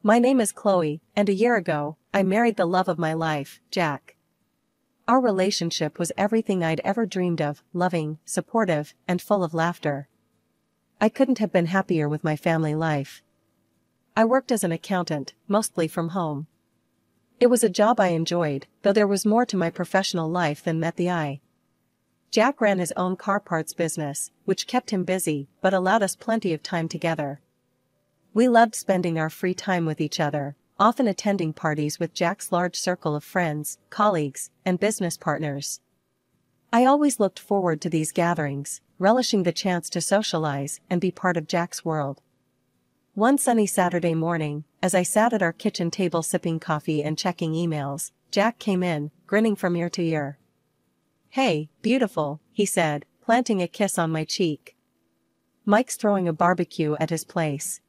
My name is Chloe, and a year ago, I married the love of my life, Jack. Our relationship was everything I'd ever dreamed of, loving, supportive, and full of laughter. I couldn't have been happier with my family life. I worked as an accountant, mostly from home. It was a job I enjoyed, though there was more to my professional life than met the eye. Jack ran his own car parts business, which kept him busy, but allowed us plenty of time together. We loved spending our free time with each other, often attending parties with Jack's large circle of friends, colleagues, and business partners. I always looked forward to these gatherings, relishing the chance to socialize and be part of Jack's world. One sunny Saturday morning, as I sat at our kitchen table sipping coffee and checking emails, Jack came in, grinning from ear to ear. "Hey, beautiful," he said, planting a kiss on my cheek. "Mike's throwing a barbecue at his place.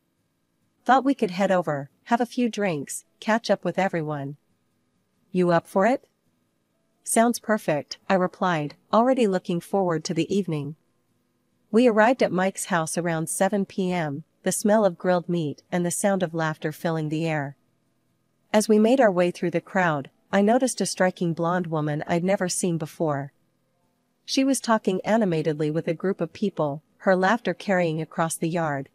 Thought we could head over, have a few drinks, catch up with everyone. You up for it?" "Sounds perfect," I replied, already looking forward to the evening. We arrived at Mike's house around 7 p.m., the smell of grilled meat and the sound of laughter filling the air. As we made our way through the crowd, I noticed a striking blonde woman I'd never seen before. She was talking animatedly with a group of people, her laughter carrying across the yard.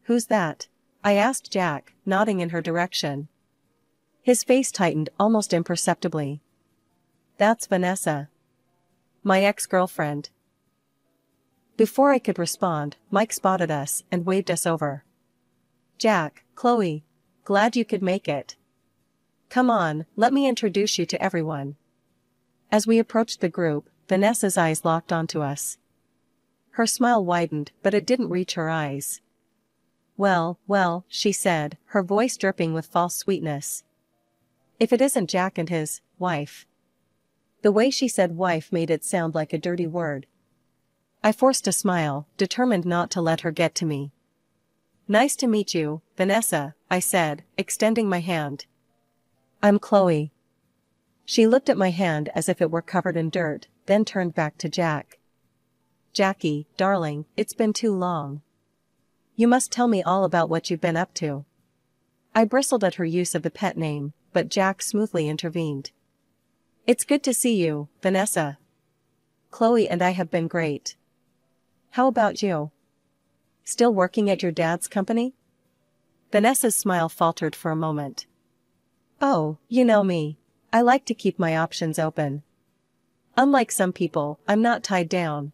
"Who's that?" I asked Jack, nodding in her direction. His face tightened almost imperceptibly. "That's Vanessa. My ex-girlfriend." Before I could respond, Mike spotted us and waved us over. "Jack, Chloe. Glad you could make it. Come on, let me introduce you to everyone." As we approached the group, Vanessa's eyes locked onto us. Her smile widened, but it didn't reach her eyes. Well, she said, her voice dripping with false sweetness. "If it isn't Jack and his wife." The way she said wife made it sound like a dirty word. I forced a smile, determined not to let her get to me. "Nice to meet you, Vanessa," I said, extending my hand. "I'm Chloe." She looked at my hand as if it were covered in dirt, then turned back to Jack. "Jackie, darling, it's been too long. You must tell me all about what you've been up to." I bristled at her use of the pet name, but Jack smoothly intervened. "It's good to see you, Vanessa. Chloe and I have been great. How about you? Still working at your dad's company?" Vanessa's smile faltered for a moment. "Oh, you know me. I like to keep my options open. Unlike some people, I'm not tied down."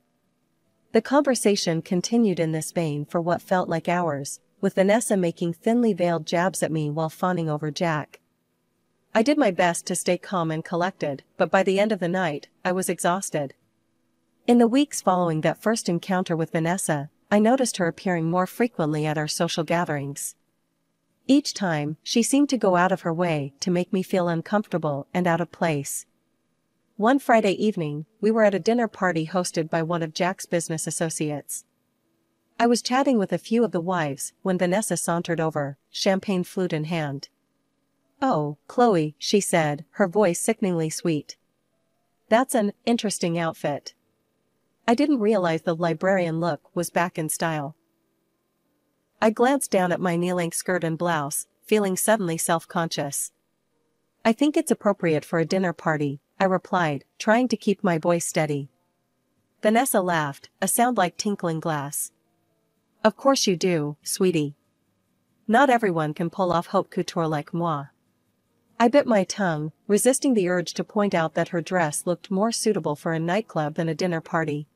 The conversation continued in this vein for what felt like hours, with Vanessa making thinly veiled jabs at me while fawning over Jack. I did my best to stay calm and collected, but by the end of the night, I was exhausted. In the weeks following that first encounter with Vanessa, I noticed her appearing more frequently at our social gatherings. Each time, she seemed to go out of her way to make me feel uncomfortable and out of place. One Friday evening, we were at a dinner party hosted by one of Jack's business associates. I was chatting with a few of the wives when Vanessa sauntered over, champagne flute in hand. "Oh, Chloe," she said, her voice sickeningly sweet. "That's an interesting outfit." I didn't realize the librarian look was back in style. I glanced down at my knee-length skirt and blouse, feeling suddenly self-conscious. "I think it's appropriate for a dinner party," I replied, trying to keep my voice steady. Vanessa laughed, a sound like tinkling glass. "Of course you do, sweetie. Not everyone can pull off haute couture like moi." I bit my tongue, resisting the urge to point out that her dress looked more suitable for a nightclub than a dinner party.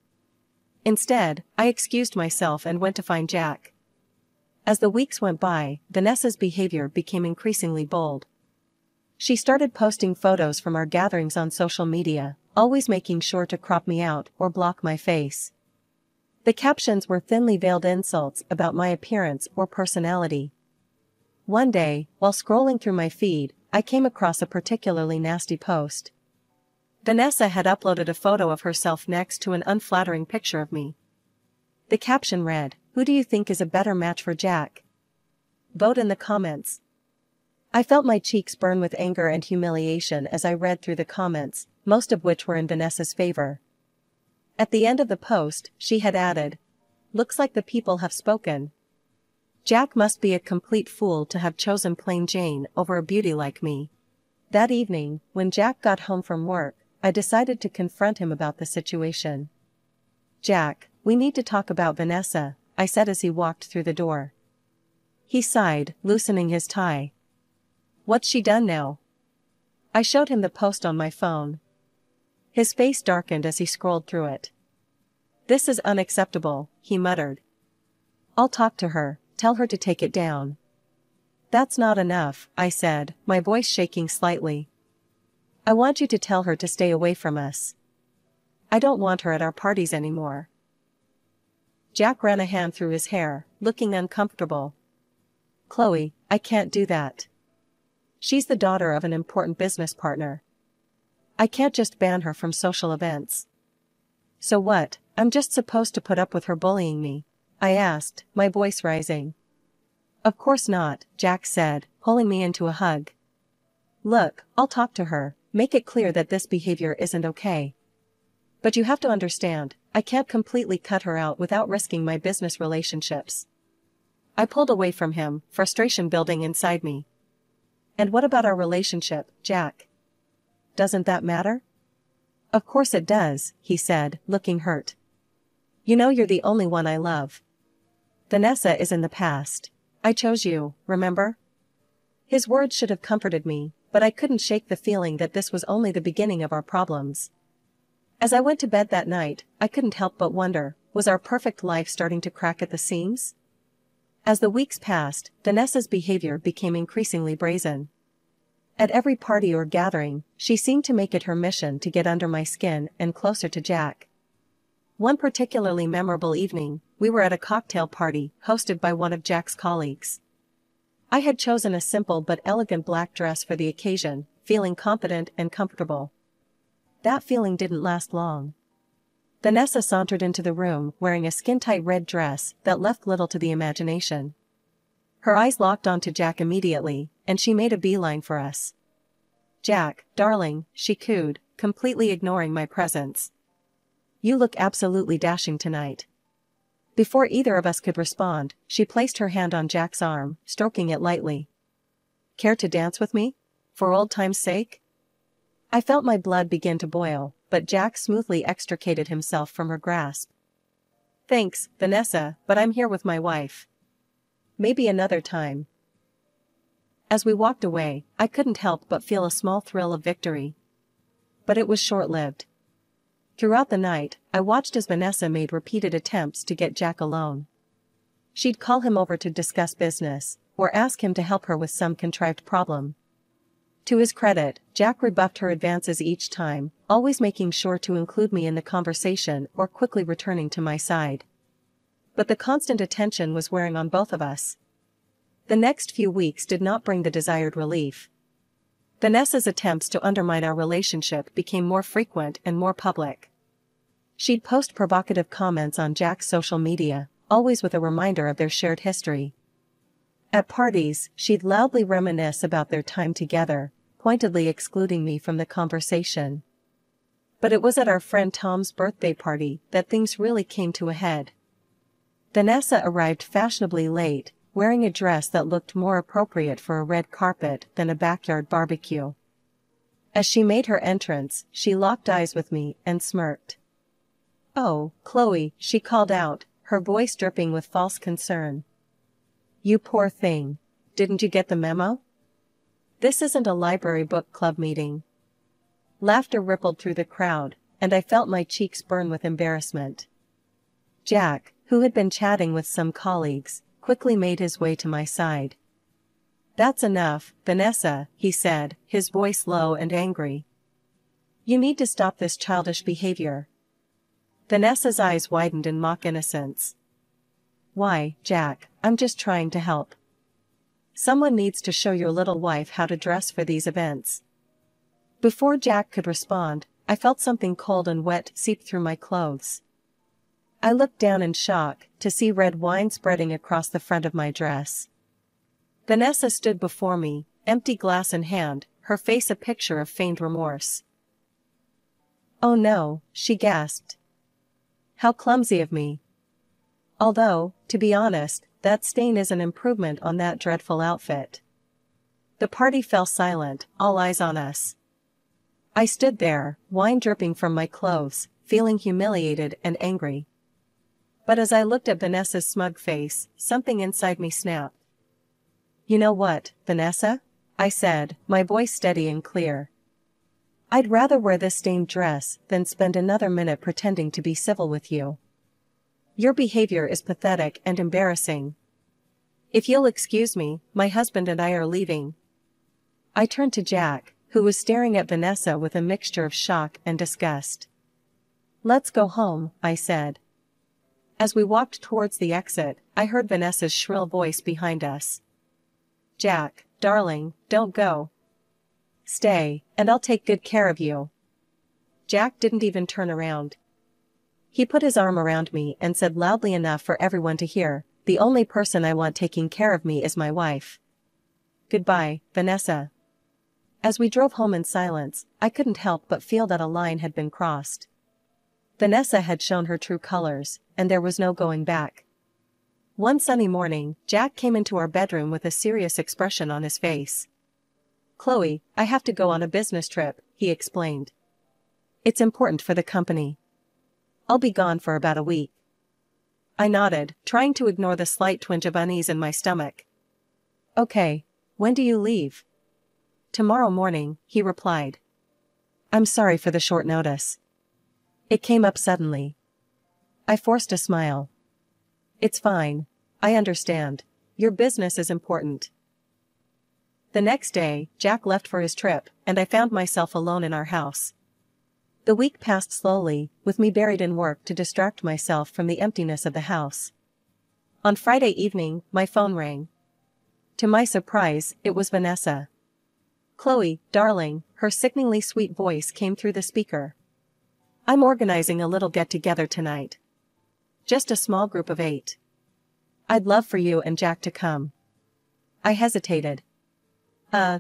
Instead, I excused myself and went to find Jack. As the weeks went by, Vanessa's behavior became increasingly bold. She started posting photos from our gatherings on social media, always making sure to crop me out or block my face. The captions were thinly veiled insults about my appearance or personality. One day, while scrolling through my feed, I came across a particularly nasty post. Vanessa had uploaded a photo of herself next to an unflattering picture of me. The caption read, "Who do you think is a better match for Jack? Vote in the comments." I felt my cheeks burn with anger and humiliation as I read through the comments, most of which were in Vanessa's favor. At the end of the post, she had added, "Looks like the people have spoken. Jack must be a complete fool to have chosen plain Jane over a beauty like me. That evening, when Jack got home from work, I decided to confront him about the situation. "Jack, we need to talk about Vanessa," I said as he walked through the door. He sighed, loosening his tie. "What's she done now?" I showed him the post on my phone. His face darkened as he scrolled through it. "This is unacceptable," he muttered. "I'll talk to her, tell her to take it down." "That's not enough," I said, my voice shaking slightly. "I want you to tell her to stay away from us. I don't want her at our parties anymore." Jack ran a hand through his hair, looking uncomfortable. "Chloe, I can't do that. She's the daughter of an important business partner. I can't just ban her from social events." "So what, I'm just supposed to put up with her bullying me?" I asked, my voice rising. "Of course not," Jack said, pulling me into a hug. "Look, I'll talk to her, make it clear that this behavior isn't okay. But you have to understand, I can't completely cut her out without risking my business relationships." I pulled away from him, frustration building inside me. "And what about our relationship, Jack? Doesn't that matter?" "Of course it does," he said, looking hurt. "You know you're the only one I love. Vanessa is in the past. I chose you, remember?" His words should have comforted me, but I couldn't shake the feeling that this was only the beginning of our problems. As I went to bed that night, I couldn't help but wonder, was our perfect life starting to crack at the seams? As the weeks passed, Vanessa's behavior became increasingly brazen. At every party or gathering, she seemed to make it her mission to get under my skin and closer to Jack. One particularly memorable evening, we were at a cocktail party hosted by one of Jack's colleagues. I had chosen a simple but elegant black dress for the occasion, feeling confident and comfortable. That feeling didn't last long. Vanessa sauntered into the room wearing a skin-tight red dress that left little to the imagination. Her eyes locked onto Jack immediately, and she made a beeline for us. "Jack, darling," she cooed, completely ignoring my presence. "You look absolutely dashing tonight." Before either of us could respond, she placed her hand on Jack's arm, stroking it lightly. "Care to dance with me? For old time's sake?" I felt my blood begin to boil, but Jack smoothly extricated himself from her grasp. "Thanks, Vanessa, but I'm here with my wife. Maybe another time." As we walked away, I couldn't help but feel a small thrill of victory. But it was short-lived. Throughout the night, I watched as Vanessa made repeated attempts to get Jack alone. She'd call him over to discuss business, or ask him to help her with some contrived problem. To his credit, Jack rebuffed her advances each time, always making sure to include me in the conversation or quickly returning to my side. But the constant attention was wearing on both of us. The next few weeks did not bring the desired relief. Vanessa's attempts to undermine our relationship became more frequent and more public. She'd post provocative comments on Jack's social media, always with a reminder of their shared history. At parties, she'd loudly reminisce about their time together, pointedly excluding me from the conversation. But it was at our friend Tom's birthday party that things really came to a head. Vanessa arrived fashionably late, wearing a dress that looked more appropriate for a red carpet than a backyard barbecue. As she made her entrance, she locked eyes with me and smirked. "Oh, Chloe," she called out, her voice dripping with false concern. "You poor thing. Didn't you get the memo? This isn't a library book club meeting." Laughter rippled through the crowd, and I felt my cheeks burn with embarrassment. Jack, who had been chatting with some colleagues, quickly made his way to my side. "That's enough, Vanessa," he said, his voice low and angry. "You need to stop this childish behavior." Vanessa's eyes widened in mock innocence. "Why, Jack, I'm just trying to help. Someone needs to show your little wife how to dress for these events." Before Jack could respond, I felt something cold and wet seep through my clothes. I looked down in shock to see red wine spreading across the front of my dress. Vanessa stood before me, empty glass in hand, her face a picture of feigned remorse. "Oh no," she gasped. "How clumsy of me." Although, to be honest, that stain is an improvement on that dreadful outfit." The party fell silent, all eyes on us. I stood there, wine dripping from my clothes, feeling humiliated and angry. But as I looked at Vanessa's smug face, something inside me snapped. "You know what, Vanessa?" I said, my voice steady and clear. "I'd rather wear this stained dress than spend another minute pretending to be civil with you. Your behavior is pathetic and embarrassing. If you'll excuse me, my husband and I are leaving." I turned to Jack, who was staring at Vanessa with a mixture of shock and disgust. "Let's go home," I said. As we walked towards the exit, I heard Vanessa's shrill voice behind us. "Jack, darling, don't go. Stay, and I'll take good care of you." Jack didn't even turn around. He put his arm around me and said loudly enough for everyone to hear, "The only person I want taking care of me is my wife. Goodbye, Vanessa." As we drove home in silence, I couldn't help but feel that a line had been crossed. Vanessa had shown her true colors, and there was no going back. One sunny morning, Jack came into our bedroom with a serious expression on his face. "Chloe, I have to go on a business trip," he explained. "It's important for the company. I'll be gone for about a week." I nodded, trying to ignore the slight twinge of unease in my stomach. "Okay. When do you leave?" "Tomorrow morning," he replied. "I'm sorry for the short notice. It came up suddenly." I forced a smile. "It's fine. I understand. Your business is important." The next day, Jack left for his trip, and I found myself alone in our house. The week passed slowly, with me buried in work to distract myself from the emptiness of the house. On Friday evening, my phone rang. To my surprise, it was Vanessa. "Chloe, darling," her sickeningly sweet voice came through the speaker. "I'm organizing a little get-together tonight. Just a small group of 8. I'd love for you and Jack to come." I hesitated.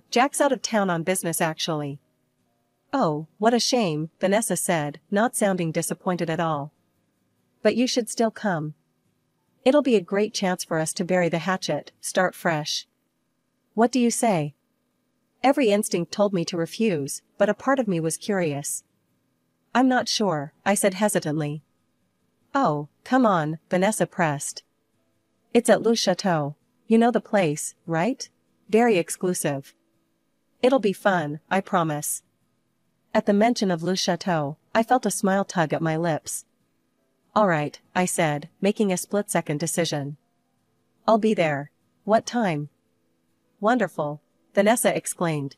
Jack's out of town on business actually." "Oh, what a shame," Vanessa said, not sounding disappointed at all. "But you should still come. It'll be a great chance for us to bury the hatchet, start fresh. What do you say?" Every instinct told me to refuse, but a part of me was curious. "I'm not sure," I said hesitantly. "Oh, come on," Vanessa pressed. "It's at Le Chateau. You know the place, right? Very exclusive. It'll be fun, I promise." At the mention of Le Chateau, I felt a smile tug at my lips. "All right," I said, making a split-second decision. "I'll be there. What time?" "Wonderful," Vanessa exclaimed.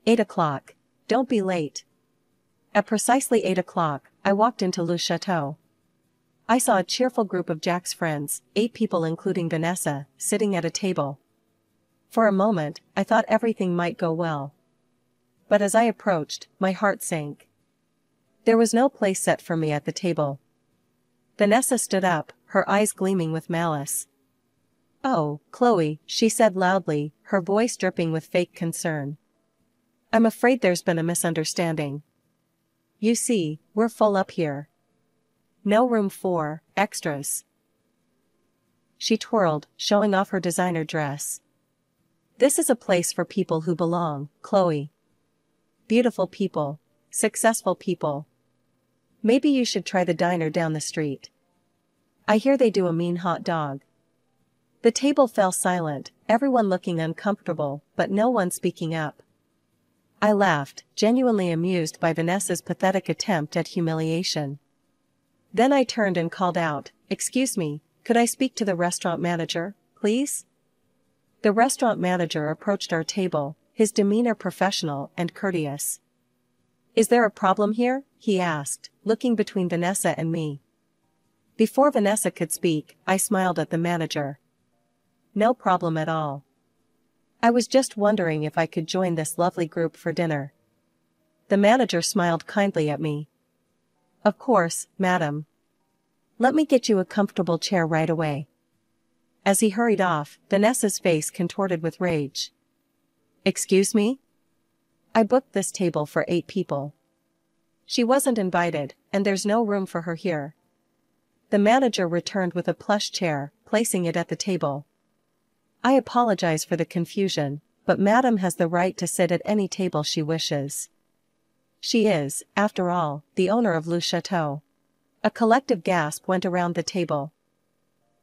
8 o'clock. Don't be late." At precisely 8 o'clock, I walked into Le Chateau. I saw a cheerful group of Jack's friends, 8 people including Vanessa, sitting at a table. For a moment, I thought everything might go well. But as I approached, my heart sank. There was no place set for me at the table. Vanessa stood up, her eyes gleaming with malice. "Oh, Chloe," she said loudly, her voice dripping with fake concern. "I'm afraid there's been a misunderstanding. You see, we're full up here. No room for extras." She twirled, showing off her designer dress. "This is a place for people who belong, Chloe. Beautiful people. Successful people. Maybe you should try the diner down the street. I hear they do a mean hot dog." The table fell silent, everyone looking uncomfortable, but no one speaking up. I laughed, genuinely amused by Vanessa's pathetic attempt at humiliation. Then I turned and called out, "Excuse me, could I speak to the restaurant manager, please?" The restaurant manager approached our table, his demeanor professional and courteous. "Is there a problem here?" he asked, looking between Vanessa and me. Before Vanessa could speak, I smiled at the manager. "No problem at all. I was just wondering if I could join this lovely group for dinner." The manager smiled kindly at me. "Of course, madam. Let me get you a comfortable chair right away." As he hurried off, Vanessa's face contorted with rage. "Excuse me? I booked this table for 8 people. She wasn't invited, and there's no room for her here." The manager returned with a plush chair, placing it at the table. I apologize for the confusion, but Madame has the right to sit at any table she wishes. She is, after all, the owner of Le Chateau. A collective gasp went around the table.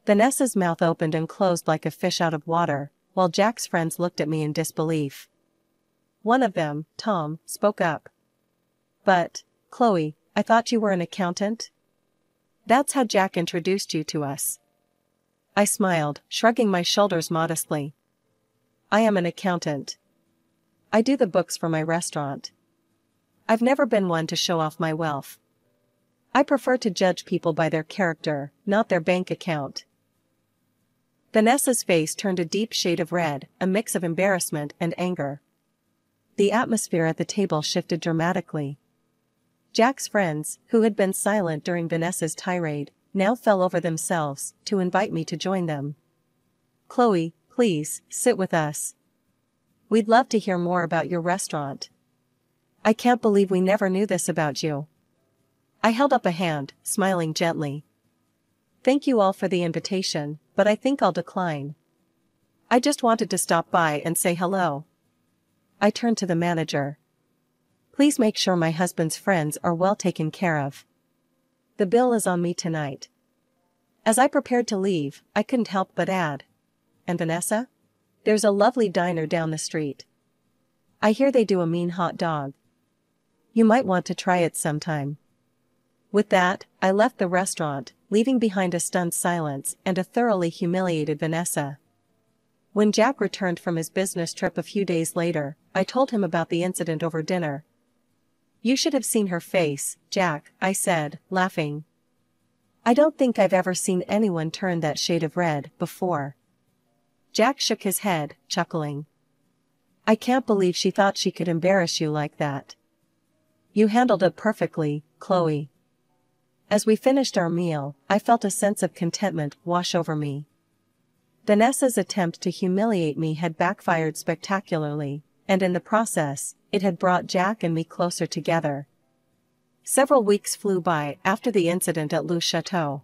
Vanessa's mouth opened and closed like a fish out of water, while Jack's friends looked at me in disbelief. One of them, Tom, spoke up. But, Chloe, I thought you were an accountant? That's how Jack introduced you to us. I smiled, shrugging my shoulders modestly. I am an accountant. I do the books for my restaurant. I've never been one to show off my wealth. I prefer to judge people by their character, not their bank account. Vanessa's face turned a deep shade of red, a mix of embarrassment and anger. The atmosphere at the table shifted dramatically. Jack's friends, who had been silent during Vanessa's tirade, now fell over themselves to invite me to join them. Chloe, please, sit with us. We'd love to hear more about your restaurant. I can't believe we never knew this about you. I held up a hand, smiling gently. Thank you all for the invitation, but I think I'll decline. I just wanted to stop by and say hello. I turned to the manager. Please make sure my husband's friends are well taken care of. The bill is on me tonight. As I prepared to leave, I couldn't help but add. And Vanessa? There's a lovely diner down the street. I hear they do a mean hot dog. You might want to try it sometime. With that, I left the restaurant, leaving behind a stunned silence and a thoroughly humiliated Vanessa. When Jack returned from his business trip a few days later, I told him about the incident over dinner. You should have seen her face, Jack, I said, laughing. I don't think I've ever seen anyone turn that shade of red before. Jack shook his head, chuckling. I can't believe she thought she could embarrass you like that. You handled it perfectly, Chloe. As we finished our meal, I felt a sense of contentment wash over me. Vanessa's attempt to humiliate me had backfired spectacularly, and in the process, it had brought Jack and me closer together. Several weeks flew by after the incident at Le Chateau.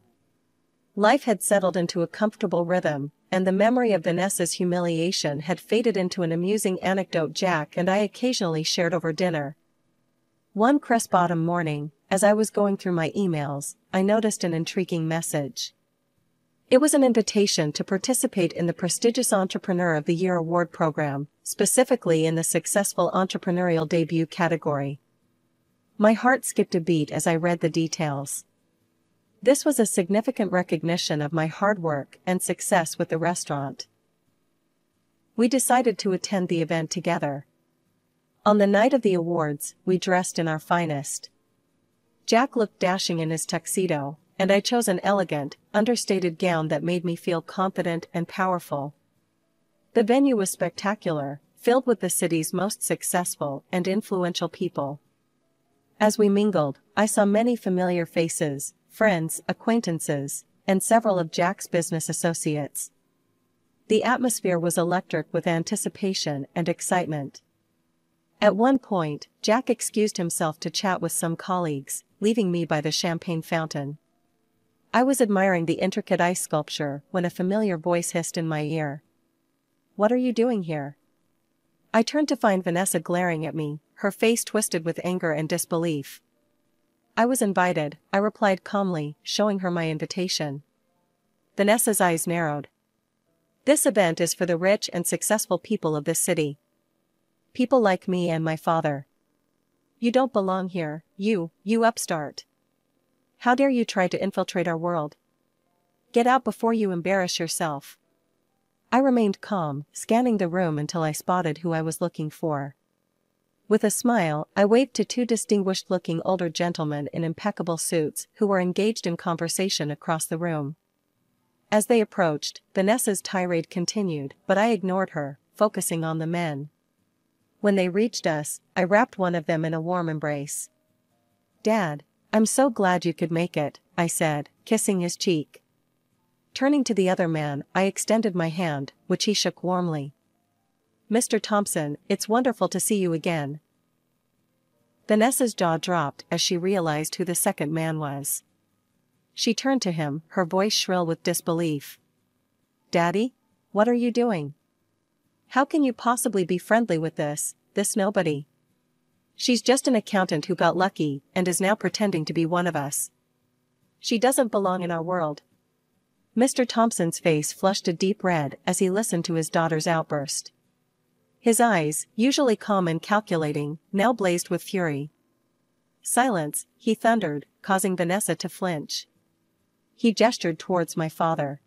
Life had settled into a comfortable rhythm, and the memory of Vanessa's humiliation had faded into an amusing anecdote Jack and I occasionally shared over dinner. One crisp autumn morning, as I was going through my emails, I noticed an intriguing message. It was an invitation to participate in the prestigious Entrepreneur of the Year award program, specifically in the Successful Entrepreneurial Debut category. My heart skipped a beat as I read the details. This was a significant recognition of my hard work and success with the restaurant. We decided to attend the event together. On the night of the awards, we dressed in our finest. Jack looked dashing in his tuxedo, and I chose an elegant, understated gown that made me feel confident and powerful. The venue was spectacular, filled with the city's most successful and influential people. As we mingled, I saw many familiar faces, friends, acquaintances, and several of Jack's business associates. The atmosphere was electric with anticipation and excitement. At one point, Jack excused himself to chat with some colleagues, leaving me by the champagne fountain. I was admiring the intricate ice sculpture when a familiar voice hissed in my ear. "What are you doing here?" I turned to find Vanessa glaring at me, her face twisted with anger and disbelief. "I was invited," I replied calmly, showing her my invitation. Vanessa's eyes narrowed. "This event is for the rich and successful people of this city. People like me and my father. You don't belong here, you upstart. How dare you try to infiltrate our world? Get out before you embarrass yourself." I remained calm, scanning the room until I spotted who I was looking for. With a smile, I waved to two distinguished-looking older gentlemen in impeccable suits who were engaged in conversation across the room. As they approached, Vanessa's tirade continued, but I ignored her, focusing on the men. When they reached us, I wrapped one of them in a warm embrace. "Dad, I'm so glad you could make it," I said, kissing his cheek. Turning to the other man, I extended my hand, which he shook warmly. "Mr. Thompson, it's wonderful to see you again." Vanessa's jaw dropped as she realized who the second man was. She turned to him, her voice shrill with disbelief. Daddy? What are you doing? How can you possibly be friendly with this nobody? She's just an accountant who got lucky and is now pretending to be one of us. She doesn't belong in our world. Mr. Thompson's face flushed a deep red as he listened to his daughter's outburst. His eyes, usually calm and calculating, now blazed with fury. Silence, he thundered, causing Vanessa to flinch. He gestured towards my father.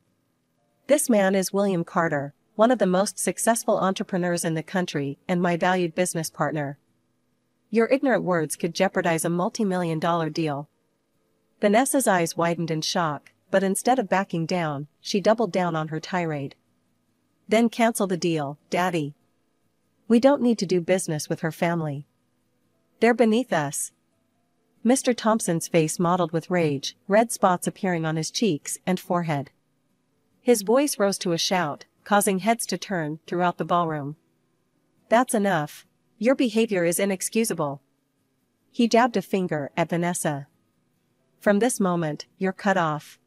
This man is William Carter, one of the most successful entrepreneurs in the country and my valued business partner. Your ignorant words could jeopardize a multi-million-dollar deal. Vanessa's eyes widened in shock, but instead of backing down, she doubled down on her tirade. Then cancel the deal, Daddy. We don't need to do business with her family. They're beneath us. Mr. Thompson's face mottled with rage, red spots appearing on his cheeks and forehead. His voice rose to a shout, causing heads to turn throughout the ballroom. That's enough. Your behavior is inexcusable. He jabbed a finger at Vanessa. From this moment, you're cut off.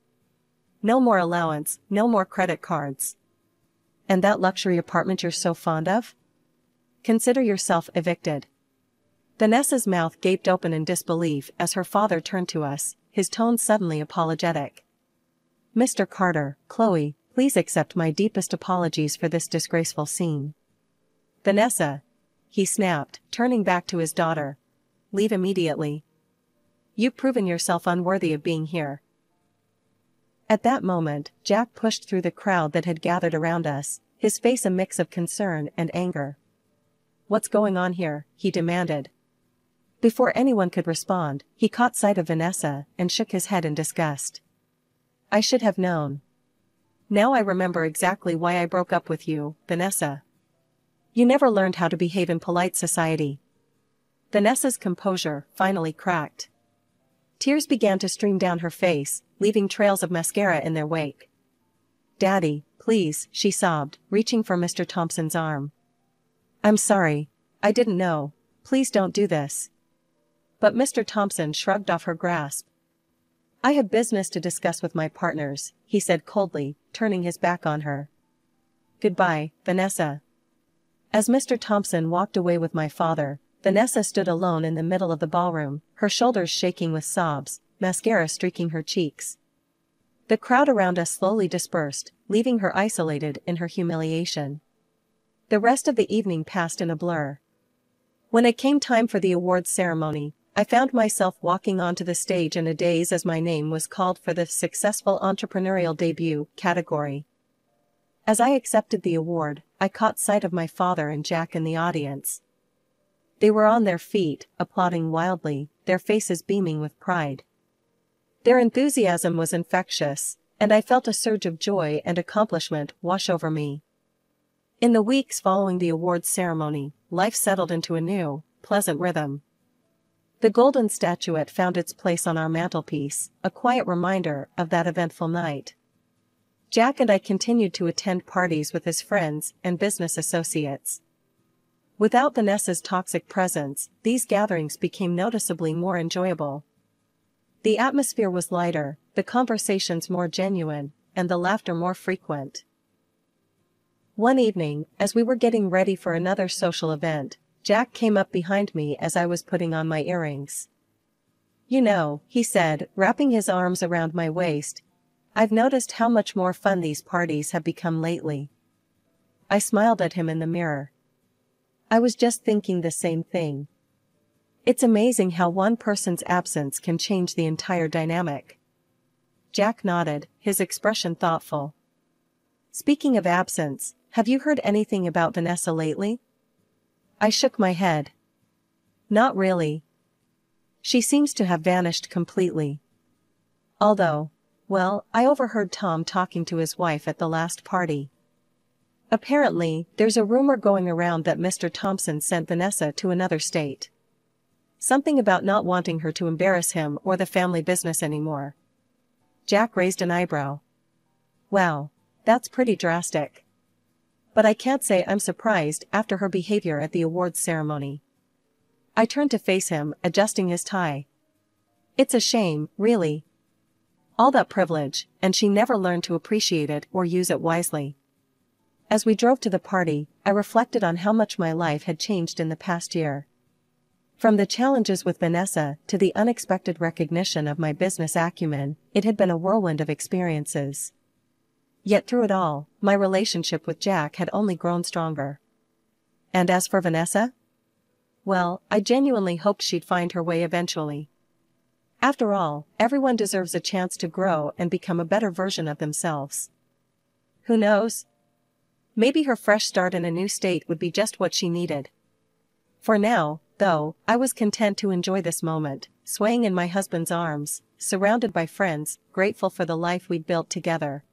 No more allowance, no more credit cards. And that luxury apartment you're so fond of? Consider yourself evicted. Vanessa's mouth gaped open in disbelief as her father turned to us, his tone suddenly apologetic. Mr. Carter, Chloe, please accept my deepest apologies for this disgraceful scene. Vanessa, he snapped, turning back to his daughter. Leave immediately. You've proven yourself unworthy of being here. At that moment, Jack pushed through the crowd that had gathered around us, his face a mix of concern and anger. What's going on here? He demanded. Before anyone could respond, he caught sight of Vanessa and shook his head in disgust. I should have known. Now I remember exactly why I broke up with you, Vanessa. You never learned how to behave in polite society. Vanessa's composure finally cracked. Tears began to stream down her face, leaving trails of mascara in their wake. Daddy, please, she sobbed, reaching for Mr. Thompson's arm. I'm sorry. I didn't know. Please don't do this. But Mr. Thompson shrugged off her grasp. I have business to discuss with my partners, he said coldly, turning his back on her. Goodbye, Vanessa. As Mr. Thompson walked away with my father, Vanessa stood alone in the middle of the ballroom, her shoulders shaking with sobs, mascara streaking her cheeks. The crowd around us slowly dispersed, leaving her isolated in her humiliation. The rest of the evening passed in a blur. When it came time for the awards ceremony, I found myself walking onto the stage in a daze as my name was called for the Successful Entrepreneurial Debut category. As I accepted the award, I caught sight of my father and Jack in the audience. They were on their feet, applauding wildly, their faces beaming with pride. Their enthusiasm was infectious, and I felt a surge of joy and accomplishment wash over me. In the weeks following the awards ceremony, life settled into a new, pleasant rhythm. The golden statuette found its place on our mantelpiece, a quiet reminder of that eventful night. Jack and I continued to attend parties with his friends and business associates. Without Vanessa's toxic presence, these gatherings became noticeably more enjoyable. The atmosphere was lighter, the conversations more genuine, and the laughter more frequent. One evening, as we were getting ready for another social event, Jack came up behind me as I was putting on my earrings. You know, he said, wrapping his arms around my waist, I've noticed how much more fun these parties have become lately. I smiled at him in the mirror. I was just thinking the same thing. It's amazing how one person's absence can change the entire dynamic. Jack nodded, his expression thoughtful. Speaking of absence, have you heard anything about Vanessa lately? I shook my head. Not really. She seems to have vanished completely. Although, well, I overheard Tom talking to his wife at the last party. Apparently, there's a rumor going around that Mr. Thompson sent Vanessa to another state. Something about not wanting her to embarrass him or the family business anymore. Jack raised an eyebrow. Wow, that's pretty drastic. But I can't say I'm surprised after her behavior at the awards ceremony. I turned to face him, adjusting his tie. It's a shame, really. All that privilege, and she never learned to appreciate it or use it wisely. As we drove to the party, I reflected on how much my life had changed in the past year. From the challenges with Vanessa to the unexpected recognition of my business acumen, it had been a whirlwind of experiences. Yet through it all, my relationship with Jack had only grown stronger. And as for Vanessa? Well, I genuinely hoped she'd find her way eventually. After all, everyone deserves a chance to grow and become a better version of themselves. Who knows? Maybe her fresh start in a new state would be just what she needed. For now, though, I was content to enjoy this moment, swaying in my husband's arms, surrounded by friends, grateful for the life we'd built together.